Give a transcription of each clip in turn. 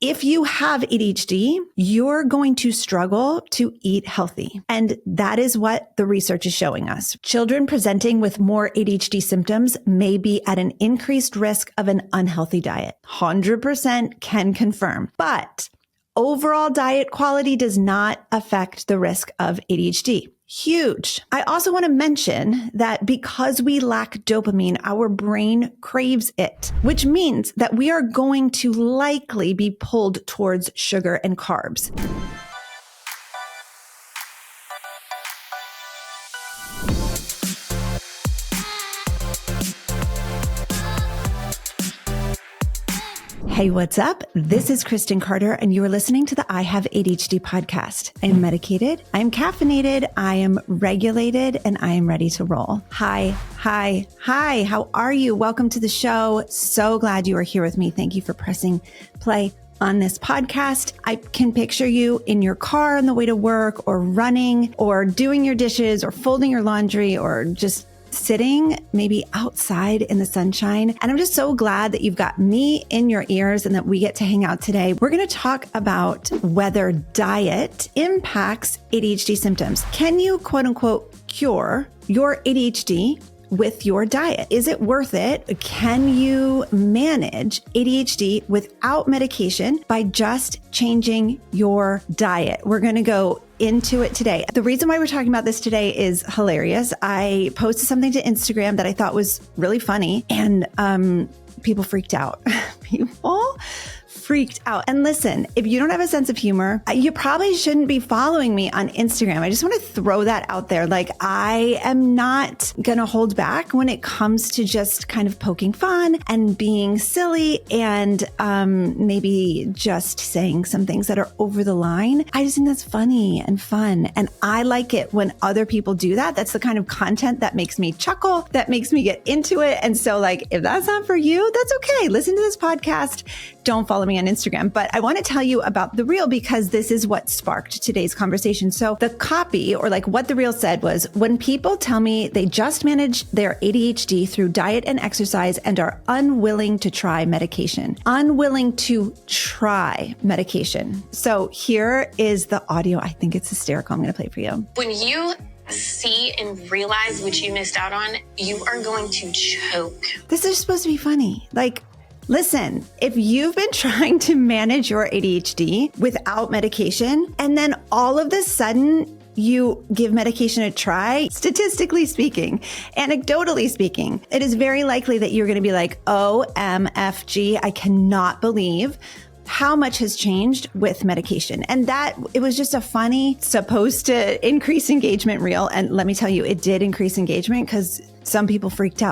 If you have ADHD, you're going to struggle to eat healthy. And that is what the research is showing us. Children presenting with more ADHD symptoms may be at an increased risk of an unhealthy diet. 100% can confirm. But overall diet quality does not affect the risk of ADHD. Huge. I also want to mention that because we lack dopamine, our brain craves it, which means that we are going to likely be pulled towards sugar and carbs. Hey, what's up? This is Kristen Carter, and you are listening to the I Have ADHD podcast. I am medicated, I am caffeinated, I am regulated, and I am ready to roll. Hi. How are you? Welcome to the show. So glad you are here with me. Thank you for pressing play on this podcast. I can picture you in your car on the way to work, or running, or doing your dishes, or folding your laundry, or just sitting maybe outside in the sunshine. And I'm just so glad that you've got me in your ears and that we get to hang out today. We're going to talk about whether diet impacts ADHD symptoms. Can you quote unquote cure your ADHD with your diet? Is it worth it? Can you manage ADHD without medication by just changing your diet? We're going to go into it today. The reason why we're talking about this today is hilarious. I posted something to Instagram that I thought was really funny, and people freaked out. People freaked out. And listen, if you don't have a sense of humor, you probably shouldn't be following me on Instagram. I just want to throw that out there. Like, I am not going to hold back when it comes to just kind of poking fun and being silly and maybe just saying some things that are over the line. I just think that's funny and fun. And I like it when other people do that. That's the kind of content that makes me chuckle, that makes me get into it. And so, like, if that's not for you, that's okay. Listen to this podcast. Don't follow me on Instagram. But I want to tell you about the reel because this is what sparked today's conversation. So the copy, or like what the reel said, was, when people tell me they just manage their ADHD through diet and exercise and are unwilling to try medication. Unwilling to try medication. So here is the audio. I think it's hysterical. I'm going to play it for you. When you see and realize what you missed out on, you are going to choke. This is supposed to be funny. Like, listen, if you've been trying to manage your ADHD without medication, and then all of a sudden you give medication a try, statistically speaking, anecdotally speaking, it is very likely that you're going to be like, OMFG, I cannot believe how much has changed with medication. And that, it was just a funny, supposed to increase engagement reel. And let me tell you, it did increase engagement because some people freaked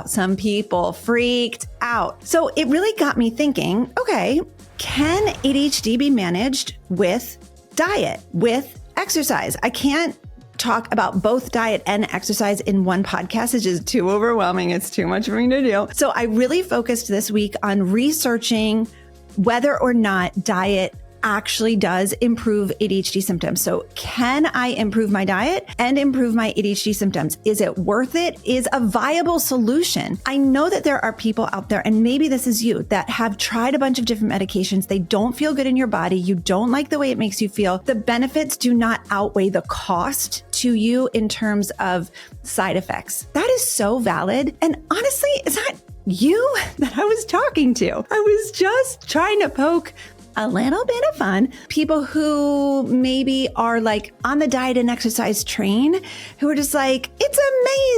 out. So it really got me thinking, okay, can ADHD be managed with diet, with exercise? I can't talk about both diet and exercise in one podcast. It's just too overwhelming. It's too much for me to do. So I really focused this week on researching whether or not diet actually does improve ADHD symptoms. So can I improve my diet and improve my ADHD symptoms? Is it worth it? Is a viable solution? I know that there are people out there, and maybe this is you, that have tried a bunch of different medications. They don't feel good in your body. You don't like the way it makes you feel. The benefits do not outweigh the cost to you in terms of side effects. That is so valid. And honestly, is that you that I was talking to? I was just trying to poke a little bit of fun. People who maybe are like on the diet and exercise train, who are just like, it's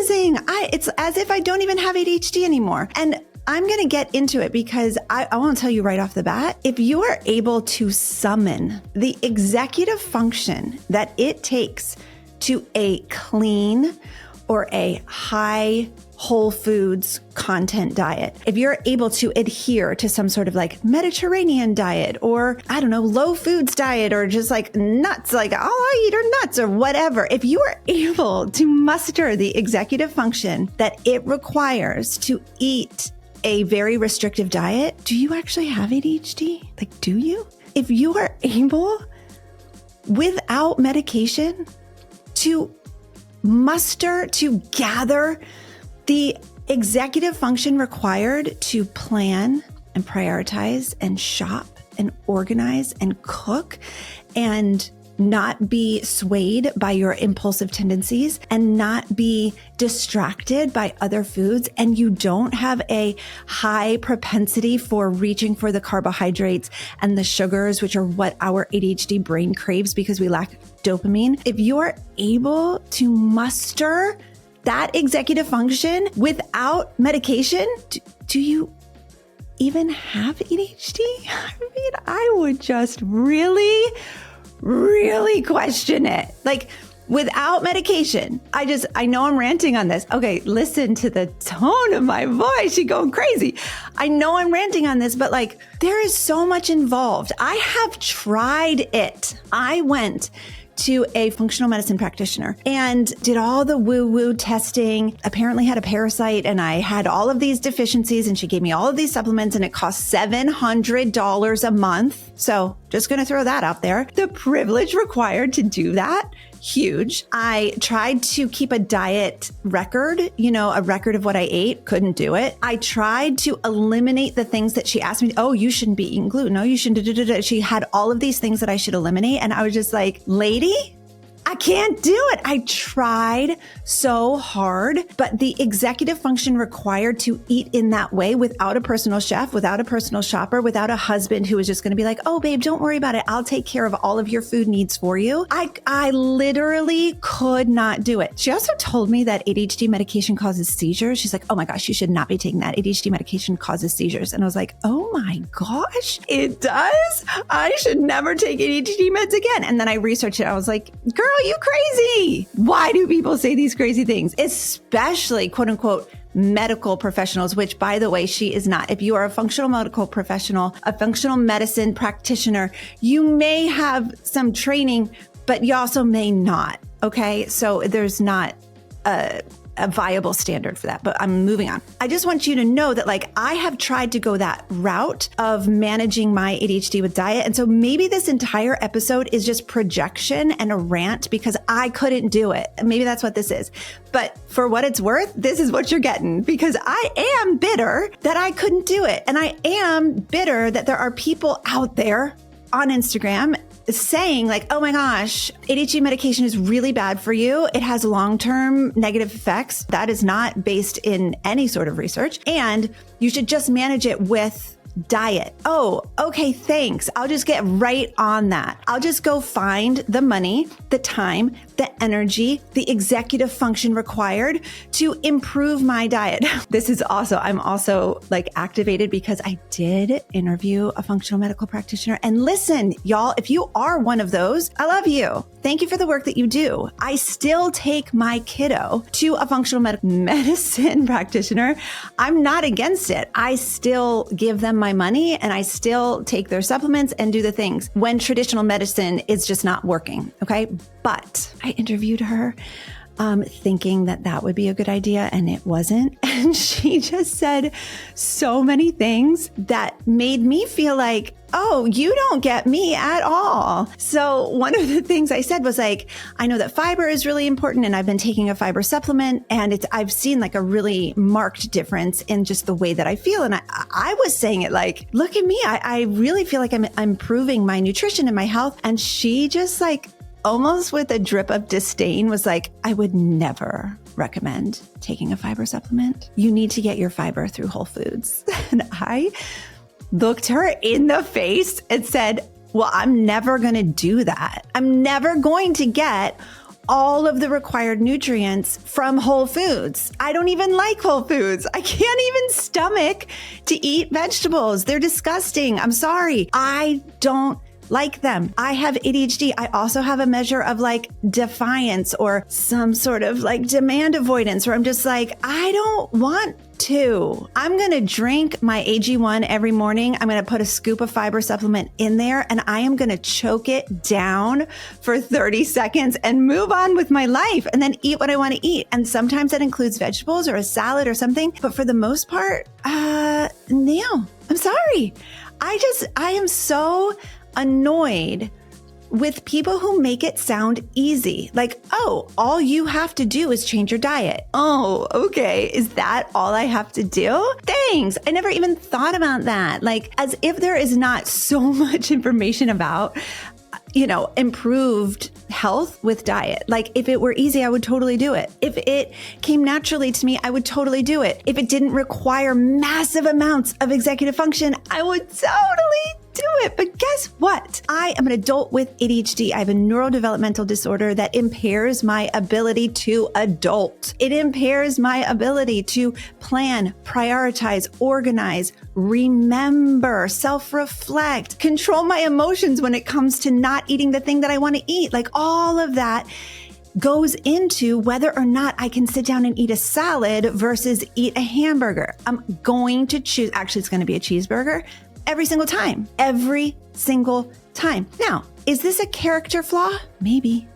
amazing. It's as if I don't even have ADHD anymore. And I'm going to get into it because I want to tell you right off the bat, if you are able to summon the executive function that it takes to a clean or a high whole foods content diet, if you're able to adhere to some sort of like Mediterranean diet, or I don't know, low foods diet, or just like nuts, like all I eat are nuts or whatever, if you are able to muster the executive function that it requires to eat a very restrictive diet, do you actually have ADHD? Like, do you? If you are able, without medication, to muster, to gather the executive function required to plan and prioritize and shop and organize and cook and not be swayed by your impulsive tendencies and not be distracted by other foods, and you don't have a high propensity for reaching for the carbohydrates and the sugars, which are what our ADHD brain craves because we lack dopamine. If you're able to muster that executive function without medication, do you even have ADHD? I mean, I would just really question it. Like, without medication, I know I'm ranting on this. Okay, listen to the tone of my voice. You're going crazy. I know I'm ranting on this, but like, there is so much involved. I have tried it. I went to a functional medicine practitioner and did all the woo-woo testing, apparently had a parasite, and I had all of these deficiencies, and she gave me all of these supplements, and it cost $700 a month. So just going to throw that out there. The privilege required to do that, huge. I tried to keep a diet record, a record of what I ate, couldn't do it. I tried to eliminate the things that she asked me. Oh, you shouldn't be eating gluten. No, you shouldn't. She had all of these things that I should eliminate. And I was just like, lady, I can't do it. I tried so hard, but the executive function required to eat in that way without a personal chef, without a personal shopper, without a husband who was just going to be like, oh, babe, don't worry about it. I'll take care of all of your food needs for you. I literally could not do it. She also told me that ADHD medication causes seizures. She's like, oh my gosh, you should not be taking that. ADHD medication causes seizures. And I was like, oh my gosh, it does? I should never take ADHD meds again. And then I researched it. I was like, girl, you crazy. Why do people say these crazy things? Especially quote unquote medical professionals, which by the way, she is not. If you are a functional medical professional, a functional medicine practitioner, you may have some training, but you also may not. Okay. So there's not a viable standard for that, but I'm moving on. I just want you to know that like I have tried to go that route of managing my ADHD with diet. And so maybe this entire episode is just projection and a rant because I couldn't do it. Maybe that's what this is. But for what it's worth, this is what you're getting because I am bitter that I couldn't do it. And I am bitter that there are people out there on Instagram saying like, oh my gosh, ADHD medication is really bad for you. It has long-term negative effects. That is not based in any sort of research. And you should just manage it with diet. Oh, okay, thanks. I'll just get right on that. I'll just go find the money, the time, the energy, the executive function required to improve my diet. This is also, I'm also like activated because I did interview a functional medical practitioner. And listen, y'all, if you are one of those, I love you. Thank you for the work that you do. I still take my kiddo to a functional medicine practitioner. I'm not against it. I still give them my money and I still take their supplements and do the things when traditional medicine is just not working. Okay. But I interviewed her thinking that that would be a good idea and it wasn't. And she just said so many things that made me feel like, oh, you don't get me at all. So one of the things I said was like, I know that fiber is really important and I've been taking a fiber supplement and I've seen like a really marked difference in just the way that I feel. And I was saying it like, look at me. I really feel like I'm improving my nutrition and my health. And she just like, almost with a drip of disdain was like, I would never recommend taking a fiber supplement. You need to get your fiber through Whole Foods. And I looked her in the face and said, well, I'm never going to do that. I'm never going to get all of the required nutrients from Whole Foods. I don't even like Whole Foods. I can't even stomach to eat vegetables. They're disgusting. I'm sorry. I don't like them. I have ADHD. I also have a measure of like defiance or some sort of like demand avoidance where I'm just like, I don't want to. I'm going to drink my AG1 every morning. I'm going to put a scoop of fiber supplement in there and I am going to choke it down for 30 seconds and move on with my life and then eat what I want to eat. And sometimes that includes vegetables or a salad or something. But for the most part, no, I'm sorry. I am so annoyed with people who make it sound easy. Like, oh, all you have to do is change your diet. Oh, okay. Is that all I have to do? Thanks. I never even thought about that. Like, as if there is not so much information about improved health with diet. Like, if it were easy, I would totally do it. If it came naturally to me, I would totally do it. If it didn't require massive amounts of executive function, I would totally do it. But guess what? I am an adult with ADHD. I have a neurodevelopmental disorder that impairs my ability to adult. It impairs my ability to plan, prioritize, organize, remember, self-reflect, control my emotions when it comes to not eating the thing that I want to eat. Like, all of that goes into whether or not I can sit down and eat a salad versus eat a hamburger. I'm going to choose, actually, it's going to be a cheeseburger every single time. Now, is this a character flaw? Maybe.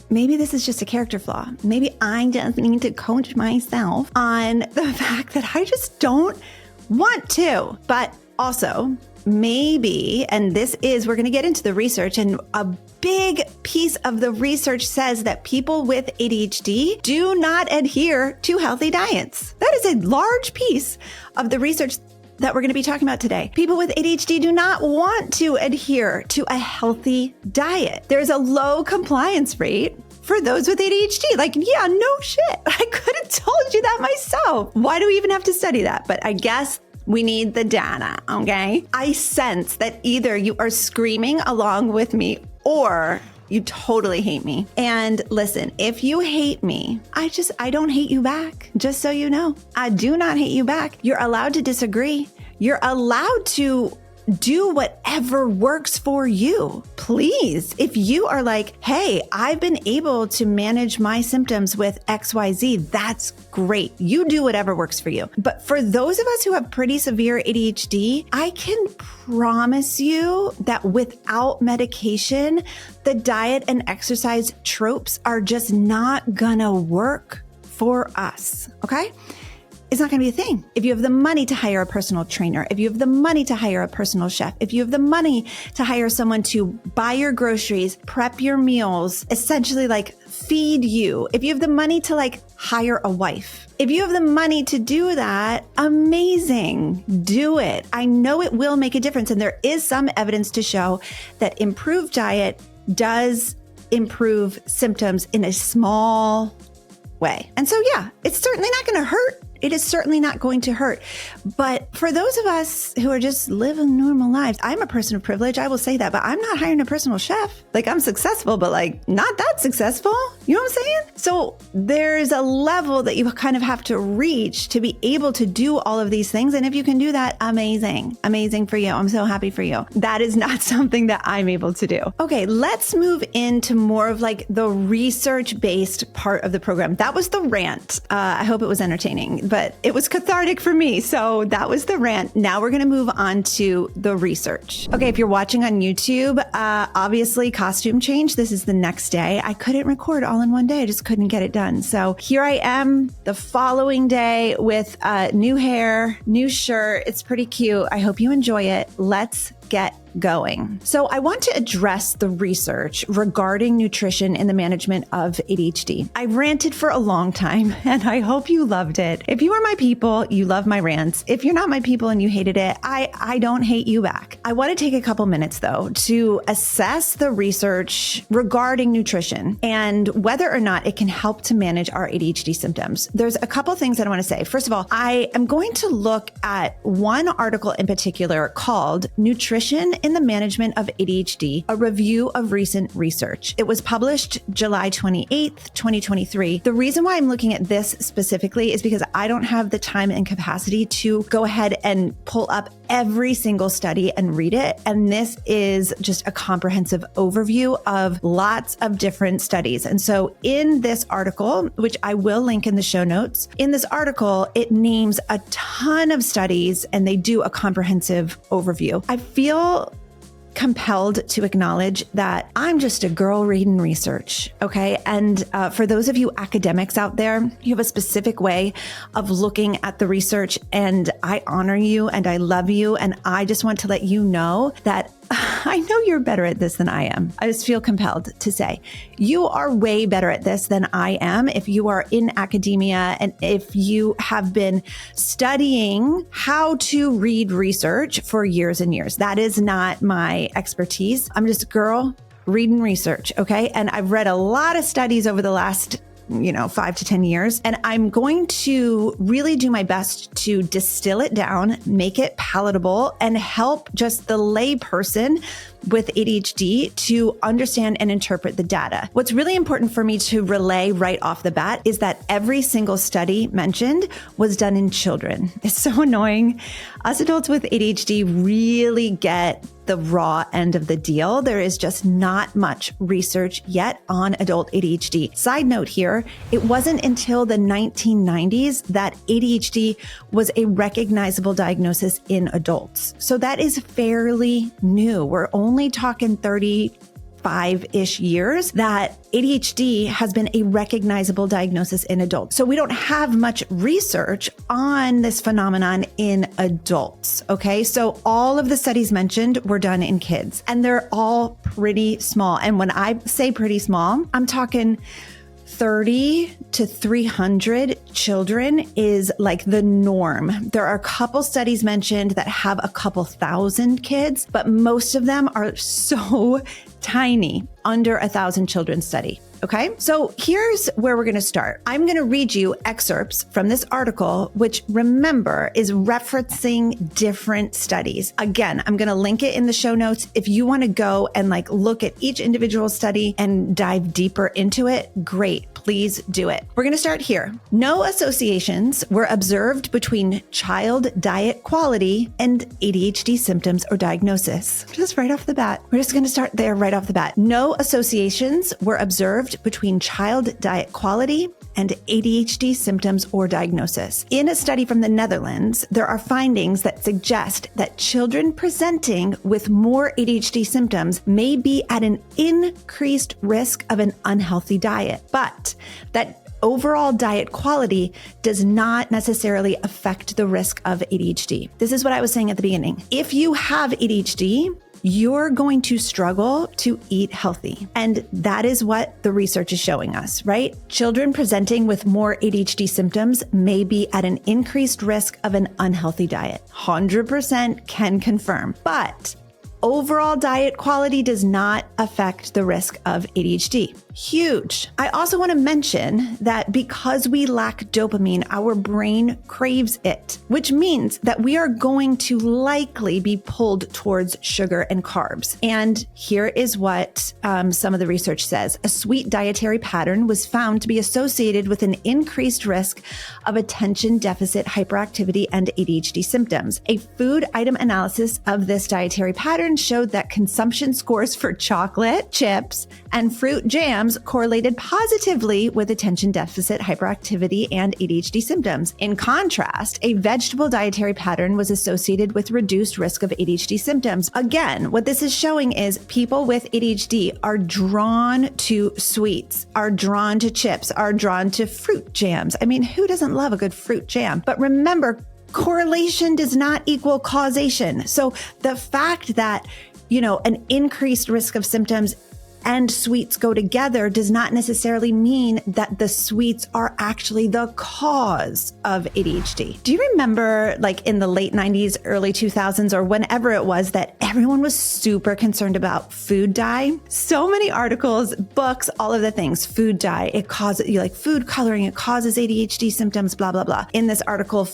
Maybe this is just a character flaw. Maybe I just need to coach myself on the fact that I just don't want to. But also, maybe, and we're going to get into the research, and a big piece of the research says that people with ADHD do not adhere to healthy diets. That is a large piece of the research that we're going to be talking about today. People with ADHD do not want to adhere to a healthy diet. There's a low compliance rate for those with ADHD. Like, yeah, no shit. I could have told you that myself. Why do we even have to study that? But I guess we need the data, okay? I sense that either you are screaming along with me or you totally hate me. And listen, if you hate me, I don't hate you back. Just so you know, I do not hate you back. You're allowed to disagree. You're allowed to do whatever works for you. Please, if you are like, hey, I've been able to manage my symptoms with XYZ, that's great. You do whatever works for you. But for those of us who have pretty severe ADHD, I can promise you that without medication, the diet and exercise tropes are just not gonna work for us, okay? It's not going to be a thing. If you have the money to hire a personal trainer, if you have the money to hire a personal chef, if you have the money to hire someone to buy your groceries, prep your meals, essentially like feed you, if you have the money to like hire a wife, if you have the money to do that, amazing, do it. I know it will make a difference. And there is some evidence to show that improved diet does improve symptoms in a small way. And so, yeah, it's certainly not going to hurt. It is certainly not going to hurt. But for those of us who are just living normal lives, I'm a person of privilege. I will say that, but I'm not hiring a personal chef. Like, I'm successful, but like not that successful. You know what I'm saying? So there's a level that you kind of have to reach to be able to do all of these things. And if you can do that, amazing. Amazing for you. I'm so happy for you. That is not something that I'm able to do. Okay, let's move into more of like the research-based part of the program. That was the rant. I hope it was entertaining, but it was cathartic for me. So that was the rant. Now we're going to move on to the research. Okay, if you're watching on YouTube, obviously costume change. This is the next day. I couldn't record all in one day. I just couldn't get it done. So here I am the following day with new hair, new shirt. It's pretty cute. I hope you enjoy it. Let's get going. So I want to address the research regarding nutrition in the management of ADHD. I ranted for a long time and I hope you loved it. If you are my people, you love my rants. If you're not my people and you hated it, I don't hate you back. I want to take a couple minutes though to assess the research regarding nutrition and whether or not it can help to manage our ADHD symptoms. There's a couple things that I want to say. First of all, I am going to look at one article in particular called Nutrition in the Management of ADHD, a review of recent research. It was published July 28th, 2023. The reason why I'm looking at this specifically is because I don't have the time and capacity to go ahead and pull up every single study and read it. And this is just a comprehensive overview of lots of different studies. And so in this article, which I will link in the show notes, in this article, it names a ton of studies and they do a comprehensive overview. I feel compelled to acknowledge that I'm just a girl reading research, okay? And for those of you academics out there, you have a specific way of looking at the research, and I honor you and I love you, and I just want to let you know that I know you're better at this than I am. I just feel compelled to say you are way better at this than I am. If you are in academia and if you have been studying how to read research for years and years, that is not my expertise. I'm just a girl reading research. Okay. And I've read a lot of studies over the last 5 to 10 years. And I'm going to really do my best to distill it down, make it palatable, and help just the lay person with ADHD to understand and interpret the data. What's really important for me to relay right off the bat is that every single study mentioned was done in children. It's so annoying. Us adults with ADHD really get the raw end of the deal. There is just not much research yet on adult ADHD. Side note here, it wasn't until the 1990s that ADHD was a recognizable diagnosis in adults. So that is fairly new. We're only talking 35-ish years that ADHD has been a recognizable diagnosis in adults. So we don't have much research on this phenomenon in adults. Okay. So all of the studies mentioned were done in kids and they're all pretty small. And when I say pretty small, I'm talking 30 to 300 children is like the norm. There are a couple studies mentioned that have a couple thousand kids, but most of them are so tiny, under 1,000 children study. Okay, so here's where we're going to start. I'm going to read you excerpts from this article, which remember is referencing different studies. Again, I'm going to link it in the show notes. If you want to go and look at each individual study and dive deeper into it, great. Please do it. We're going to start here. No associations were observed between child diet quality and ADHD symptoms or diagnosis. Just right off the bat. We're just going to start there right off the bat. No associations were observed between child diet quality and ADHD symptoms or diagnosis. In a study from the Netherlands, there are findings that suggest that children presenting with more ADHD symptoms may be at an increased risk of an unhealthy diet, but that overall diet quality does not necessarily affect the risk of ADHD. This is what I was saying at the beginning. If you have ADHD, you're going to struggle to eat healthy. And that is what the research is showing us, right? Children presenting with more ADHD symptoms may be at an increased risk of an unhealthy diet. 100% can confirm. But overall diet quality does not affect the risk of ADHD. Huge. I also want to mention that because we lack dopamine, our brain craves it, which means that we are going to likely be pulled towards sugar and carbs. And here is what some of the research says. A sweet dietary pattern was found to be associated with an increased risk of attention deficit hyperactivity and ADHD symptoms. A food item analysis of this dietary pattern showed that consumption scores for chocolate, chips, and fruit jams correlated positively with attention deficit hyperactivity and ADHD symptoms. In contrast, a vegetable dietary pattern was associated with reduced risk of ADHD symptoms. Again, what this is showing is people with ADHD are drawn to sweets, are drawn to chips, are drawn to fruit jams. I mean, who doesn't love a good fruit jam? But remember, correlation does not equal causation. So the fact that, an increased risk of symptoms and sweets go together does not necessarily mean that the sweets are actually the cause of ADHD. Do you remember in the late 90s, early 2000s, or whenever it was that everyone was super concerned about food dye? So many articles, books, all of the things, food dye, it causes food coloring, it causes ADHD symptoms, blah, blah, blah. In this article,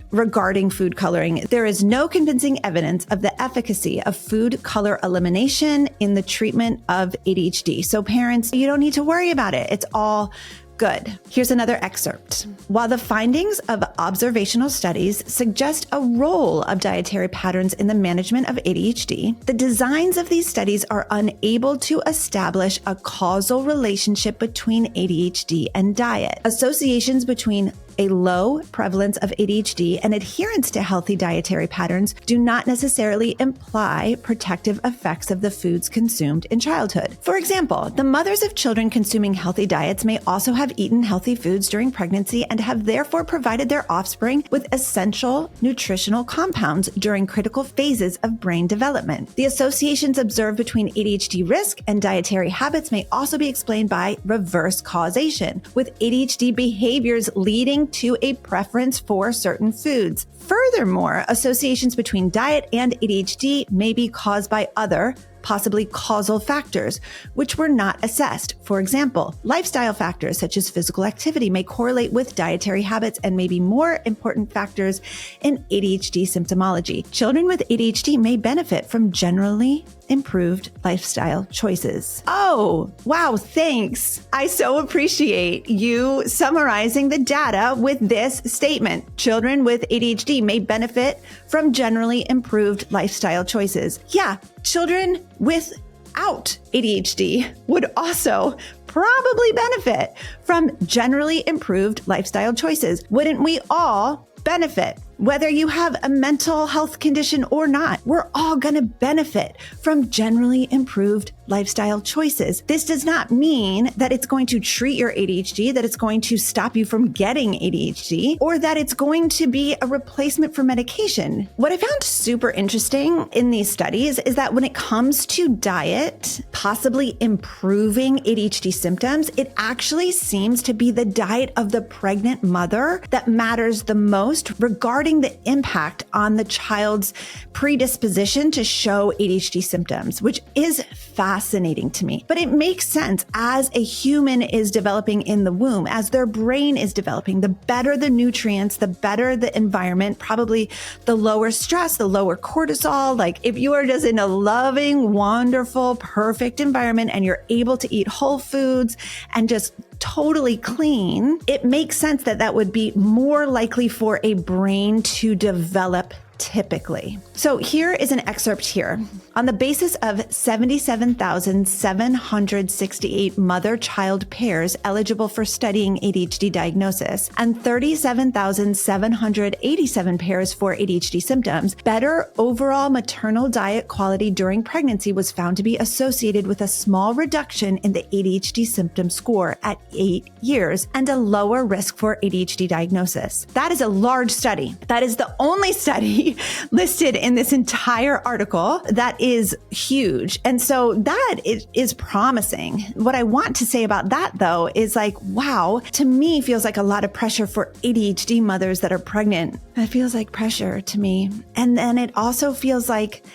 regarding food coloring, there is no convincing evidence of the efficacy of food color elimination in the treatment of ADHD. So parents, you don't need to worry about it. It's all good. Here's another excerpt. While the findings of observational studies suggest a role of dietary patterns in the management of ADHD, the designs of these studies are unable to establish a causal relationship between ADHD and diet. Associations between A low prevalence of ADHD and adherence to healthy dietary patterns do not necessarily imply protective effects of the foods consumed in childhood. For example, the mothers of children consuming healthy diets may also have eaten healthy foods during pregnancy and have therefore provided their offspring with essential nutritional compounds during critical phases of brain development. The associations observed between ADHD risk and dietary habits may also be explained by reverse causation, with ADHD behaviors leading to a preference for certain foods. Furthermore, associations between diet and ADHD may be caused by other, possibly causal factors, which were not assessed. For example, lifestyle factors such as physical activity may correlate with dietary habits and may be more important factors in ADHD symptomology. Children with ADHD may benefit from generally improved lifestyle choices. Oh, wow, thanks. I so appreciate you summarizing the data with this statement. Children with ADHD may benefit from generally improved lifestyle choices. Yeah, children without ADHD would also probably benefit from generally improved lifestyle choices. Wouldn't we all benefit? Whether you have a mental health condition or not, we're all going to benefit from generally improved lifestyle choices. This does not mean that it's going to treat your ADHD, that it's going to stop you from getting ADHD, or that it's going to be a replacement for medication. What I found super interesting in these studies is that when it comes to diet, possibly improving ADHD symptoms, it actually seems to be the diet of the pregnant mother that matters the most regarding the impact on the child's predisposition to show ADHD symptoms, which is fascinating to me. But it makes sense as a human is developing in the womb, as their brain is developing, the better the nutrients, the better the environment, probably the lower stress, the lower cortisol. Like if you are just in a loving, wonderful, perfect environment and you're able to eat whole foods and just totally clean, it makes sense that that would be more likely for a brain to develop typically. So here is an excerpt here. On the basis of 77,768 mother-child pairs eligible for studying ADHD diagnosis and 37,787 pairs for ADHD symptoms, better overall maternal diet quality during pregnancy was found to be associated with a small reduction in the ADHD symptom score at 8 years and a lower risk for ADHD diagnosis. That is a large study. That is the only study listed in this entire article. That is huge. And so that is promising. What I want to say about that though is like, wow, to me feels like a lot of pressure for ADHD mothers that are pregnant. It feels like pressure to me. And then it also feels like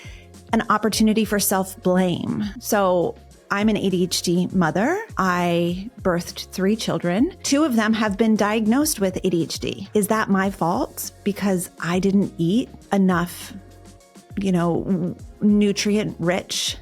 an opportunity for self-blame. So I'm an ADHD mother. I birthed 3 children. 2 of them have been diagnosed with ADHD. Is that my fault because I didn't eat enough, nutrient-rich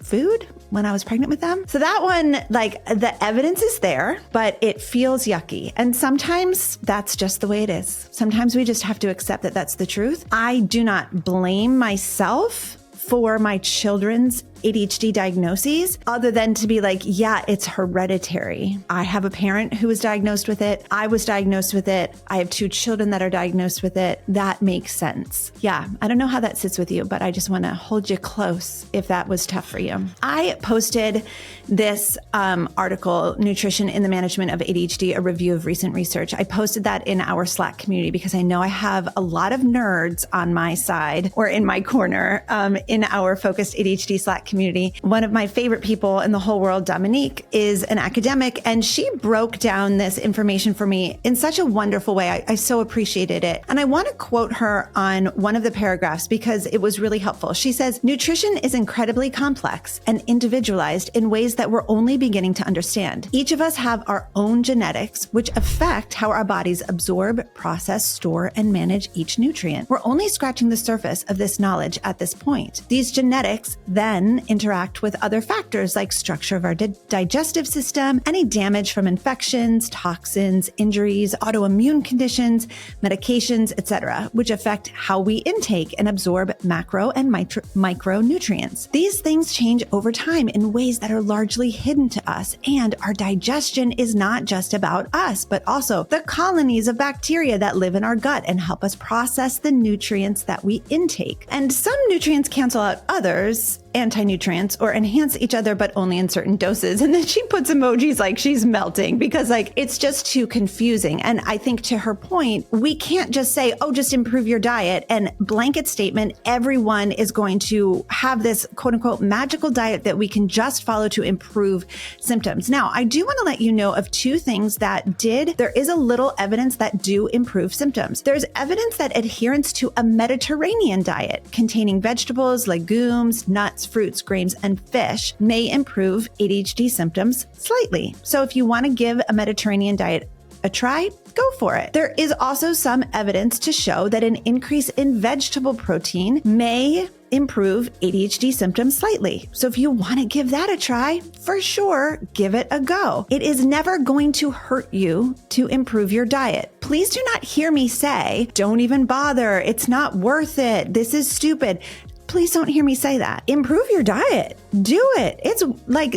food when I was pregnant with them? So that one, like the evidence is there, but it feels yucky. And sometimes that's just the way it is. Sometimes we just have to accept that that's the truth. I do not blame myself for my children's ADHD diagnoses, other than to be like, yeah, it's hereditary. I have a parent who was diagnosed with it. I was diagnosed with it. I have 2 children that are diagnosed with it. That makes sense. Yeah, I don't know how that sits with you, but I just want to hold you close if that was tough for you. I posted this article, Nutrition in the Management of ADHD, a review of recent research. I posted that in our Slack community because I know I have a lot of nerds on my side or in my corner in our focused ADHD Slack community. One of my favorite people in the whole world, Dominique, is an academic, and she broke down this information for me in such a wonderful way. I so appreciated it. And I want to quote her on one of the paragraphs because it was really helpful. She says, nutrition is incredibly complex and individualized in ways that we're only beginning to understand. Each of us have our own genetics, which affect how our bodies absorb, process, store, and manage each nutrient. We're only scratching the surface of this knowledge at this point. These genetics then can interact with other factors like structure of our digestive system, any damage from infections, toxins, injuries, autoimmune conditions, medications, etc., which affect how we intake and absorb macro and micronutrients. These things change over time in ways that are largely hidden to us, and our digestion is not just about us, but also the colonies of bacteria that live in our gut and help us process the nutrients that we intake. And some nutrients cancel out others, anti-nutrients, or enhance each other, but only in certain doses. And then she puts emojis like she's melting because it's just too confusing. And I think to her point, we can't just say, oh, just improve your diet and blanket statement, everyone is going to have this quote unquote magical diet that we can just follow to improve symptoms. Now, I do want to let you know of two things there is a little evidence that do improve symptoms. There's evidence that adherence to a Mediterranean diet containing vegetables, legumes, nuts, fruits, grains, and fish may improve ADHD symptoms slightly. So if you want to give a Mediterranean diet a try, go for it. There is also some evidence to show that an increase in vegetable protein may improve ADHD symptoms slightly. So if you want to give that a try, for sure, give it a go. It is never going to hurt you to improve your diet. Please do not hear me say, don't even bother. It's not worth it. This is stupid. Please don't hear me say that. Improve your diet. Do it. It's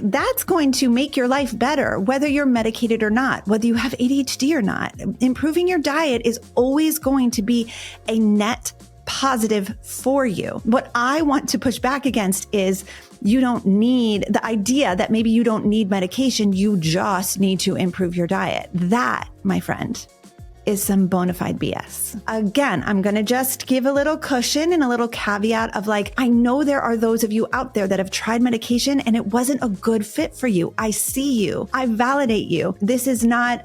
that's going to make your life better, whether you're medicated or not, whether you have ADHD or not. Improving your diet is always going to be a net positive for you. What I want to push back against is you don't need the idea that maybe you don't need medication. You just need to improve your diet. That, my friend, is some bona fide BS. Again, I'm going to just give a little cushion and a little caveat of I know there are those of you out there that have tried medication and it wasn't a good fit for you. I see you. I validate you. This is not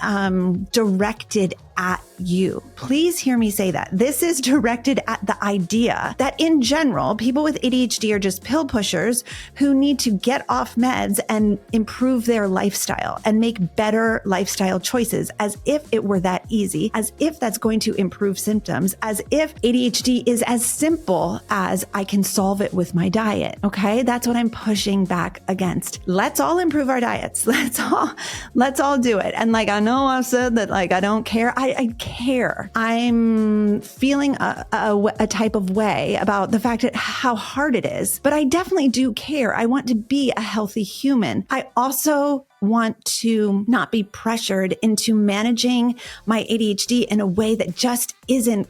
directed at you. Please hear me say that. This is directed at the idea that in general, people with ADHD are just pill pushers who need to get off meds and improve their lifestyle and make better lifestyle choices, as if it were that easy, as if that's going to improve symptoms, as if ADHD is as simple as I can solve it with my diet. Okay. That's what I'm pushing back against. Let's all improve our diets. Let's all do it. And I know I've said that I don't care. I care. I'm feeling a type of way about the fact that how hard it is, but I definitely do care. I want to be a healthy human. I also want to not be pressured into managing my ADHD in a way that just isn't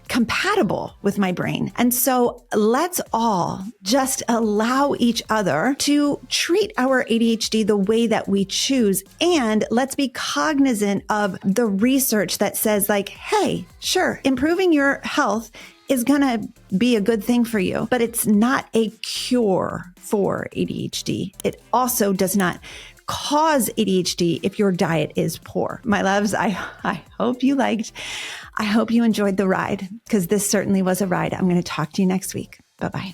compatible with my brain. And so let's all just allow each other to treat our ADHD the way that we choose. And let's be cognizant of the research that says hey, sure, improving your health is going to be a good thing for you, but it's not a cure for ADHD. It also does not cause ADHD if your diet is poor. My loves, I hope you I hope you enjoyed the ride, because this certainly was a ride. I'm going to talk to you next week. Bye-bye.